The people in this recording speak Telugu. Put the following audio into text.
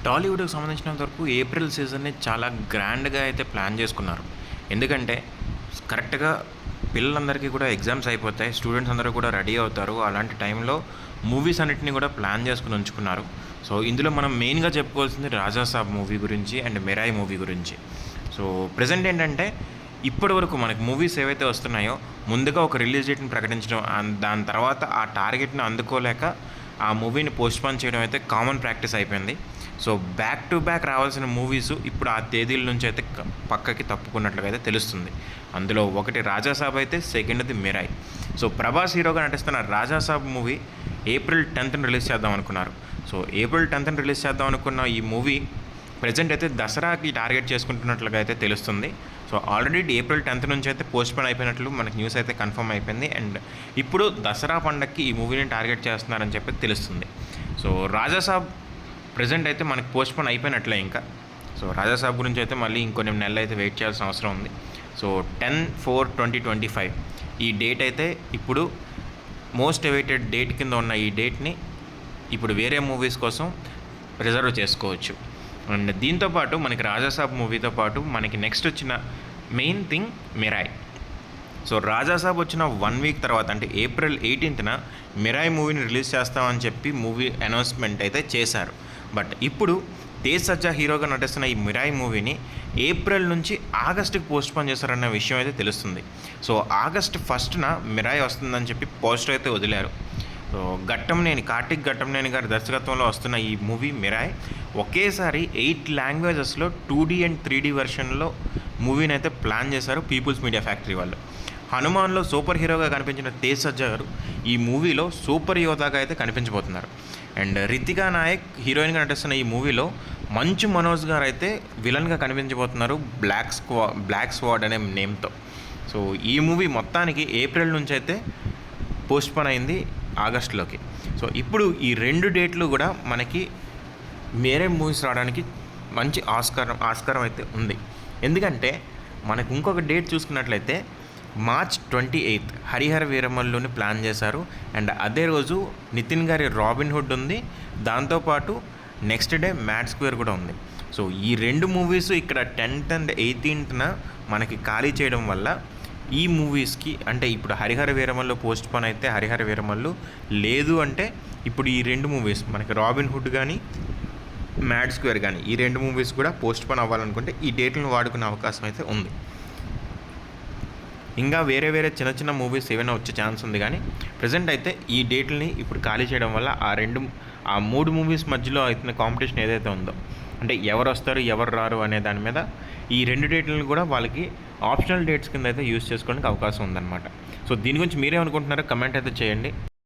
టాలీవుడ్‌కి సంబంధించినంత వరకు ఏప్రిల్ సీజన్‌ని చాలా గ్రాండ్‌గా అయితే ప్లాన్ చేసుకున్నారు. ఎందుకంటే కరెక్ట్‌గా పిల్లలందరికీ కూడా ఎగ్జామ్స్ అయిపోతాయి. స్టూడెంట్స్ అందరూ కూడా రెడీ అవుతారు. అలాంటి టైంలో మూవీస్ అన్నిటిని కూడా ప్లాన్ చేసుకొని ఉంచుకున్నారు. సో, ఇందులో మనం మెయిన్‌గా చెప్పుకోవాల్సింది 'రాజా సాబ్' మూవీ గురించి అండ్ 'మిరాయి' మూవీ గురించి. సో, ప్రెజెంట్ ఏంటంటే ఇప్పటివరకు మనకు మూవీస్ ఏవైతే వస్తున్నాయో ముందుగా ఒక రిలీజ్ డేట్‌ని ప్రకటించడం దాని తర్వాత ఆ టార్గెట్‌ని అందుకోలేక ఆ మూవీని పోస్ట్‌పోన్ చేయడం అయితే కామన్ ప్రాక్టీస్ అయిపోయింది. సో, బ్యాక్ టు బ్యాక్ రావాల్సిన మూవీస్ ఇప్పుడు ఆ తేదీల నుంచి అయితే పక్కకి తప్పుకున్నట్లుగా అయితే తెలుస్తుంది. అందులో ఒకటి 'రాజా సాబ్' అయితే సెకండ్‌ది 'మిరాయి'. సో, ప్రభాస్ హీరోగా నటిస్తున్న 'రాజా సాబ్' మూవీ ఏప్రిల్ 10థ్ రిలీజ్ చేద్దాం అనుకున్నారు. సో, ఏప్రిల్ 10థ్ రిలీజ్ చేద్దాం అనుకున్న ఈ మూవీ ప్రెజెంట్ అయితే దసరాకి టార్గెట్ చేసుకుంటున్నట్లుగా అయితే తెలుస్తుంది. సో, ఆల్రెడీ ఏప్రిల్ 10థ్ నుంచి అయితే పోస్ట్‌పోన్ అయిపోయినట్లు మనకి న్యూస్ అయితే కన్ఫర్మ్ అయిపోయింది. అండ్ ఇప్పుడు దసరా పండగకి ఈ మూవీని టార్గెట్ చేస్తున్నారని చెప్పి తెలుస్తుంది. సో, 'రాజా సాబ్' ప్రెజెంట్ అయితే మనకి పోస్ట్‌పోన్ అయిపోయినట్లే ఇంకా. సో, 'రాజా సాబ్' గురించి అయితే మళ్ళీ ఇంకొన్ని నెలలు అయితే వెయిట్ చేయాల్సిన అవసరం ఉంది. సో, 10/4/2025 ఈ డేట్ అయితే ఇప్పుడు మోస్ట్ అవైటెడ్ డేట్ కింద ఉన్న ఈ డేట్‌ని ఇప్పుడు వేరే మూవీస్ కోసం రిజర్వ్ చేసుకోవచ్చు. అండ్ దీంతోపాటు మనకి 'రాజా సాబ్' మూవీతో పాటు మనకి నెక్స్ట్ వచ్చిన మెయిన్ థింగ్ 'మిరాయి'. సో, 'రాజా సాబ్' వచ్చిన 1 వీక్ తర్వాత అంటే ఏప్రిల్ 18న 'మిరాయి' మూవీని రిలీజ్ చేస్తామని చెప్పి మూవీ అనౌన్స్మెంట్ అయితే చేశారు. బట్ ఇప్పుడు తేజ్ సజ్జా హీరోగా నటిస్తున్న ఈ 'మిరాయి' మూవీని ఏప్రిల్ నుంచి ఆగస్టుకి పోస్ట్‌పోన్ చేశారన్న విషయం అయితే తెలుస్తుంది. సో, ఆగస్ట్ 1న 'మిరాయి' వస్తుందని చెప్పి పోస్టర్ అయితే వదిలారు. సో, కార్తిక్ ఘట్టంనేని గారి దర్శకత్వంలో వస్తున్న ఈ మూవీ 'మిరాయి' ఒకేసారి 8 లాంగ్వేజెస్లో 2D అండ్ 3D వెర్షన్లో మూవీని అయితే ప్లాన్ చేశారు పీపుల్స్ మీడియా ఫ్యాక్టరీ వాళ్ళు. 'హనుమాన్'లో సూపర్ హీరోగా కనిపించిన తేజ్ సజ్జా గారు ఈ మూవీలో సూపర్ యోధాగా అయితే కనిపించబోతున్నారు. అండ్ రితికా నాయక్ హీరోయిన్గా నటిస్తున్న ఈ మూవీలో మంచు మనోజ్ గారు అయితే విలన్గా కనిపించబోతున్నారు బ్లాక్ స్వాడ్ అనే నేమ్తో. సో, ఈ మూవీ మొత్తానికి ఏప్రిల్ నుంచి అయితే పోస్ట్‌పోన్ అయింది ఆగస్టులోకి. సో, ఇప్పుడు ఈ 2 డేట్లు కూడా మనకి వేరే మూవీస్ రావడానికి మంచి ఆస్కారం అయితే ఉంది. ఎందుకంటే మనకు ఇంకొక డేట్ చూసుకున్నట్లయితే మార్చ్ 28 హరిహర వీరమల్లుని ప్లాన్ చేశారు. అండ్ అదే రోజు నితిన్ గారి 'రాబిన్ హుడ్' ఉంది. దాంతోపాటు నెక్స్ట్ డే 'మ్యాడ్ స్క్వేర్' కూడా ఉంది. సో, ఈ 2 మూవీస్ ఇక్కడ 10th అండ్ 18థ్న మనకి ఖాళీ చేయడం వల్ల ఈ మూవీస్కి అంటే ఇప్పుడు హరిహర వీరమల్లు పోస్ట్‌పోన్ అయితే హరిహర వీరమల్లు, లేదు అంటే ఇప్పుడు ఈ 2 మూవీస్ మనకి 'రాబిన్ హుడ్' కానీ 'మ్యాడ్ స్క్వేర్' కానీ ఈ 2 మూవీస్ కూడా పోస్ట్‌పోన్ అవ్వాలనుకుంటే ఈ డేట్లను వాడుకునే అవకాశం అయితే ఉంది. ఇంకా వేరే చిన్న మూవీస్ ఏమైనా వచ్చే ఛాన్స్ ఉంది, కానీ ప్రజెంట్ అయితే ఈ డేట్లని ఇప్పుడు ఖాళీ చేయడం వల్ల ఆ 3 మూవీస్ మధ్యలో అవుతున్న కాంపిటీషన్ ఏదైతే ఉందో అంటే ఎవరు వస్తారు ఎవరు రారు అనే దాని మీద ఈ 2 డేట్లను కూడా వాళ్ళకి ఆప్షనల్ డేట్స్ కింద అయితే యూజ్ చేసుకోవడానికి అవకాశం ఉందన్నమాట. సో, దీని గురించి మీరేమనుకుంటున్నారో కమెంట్ అయితే చేయండి.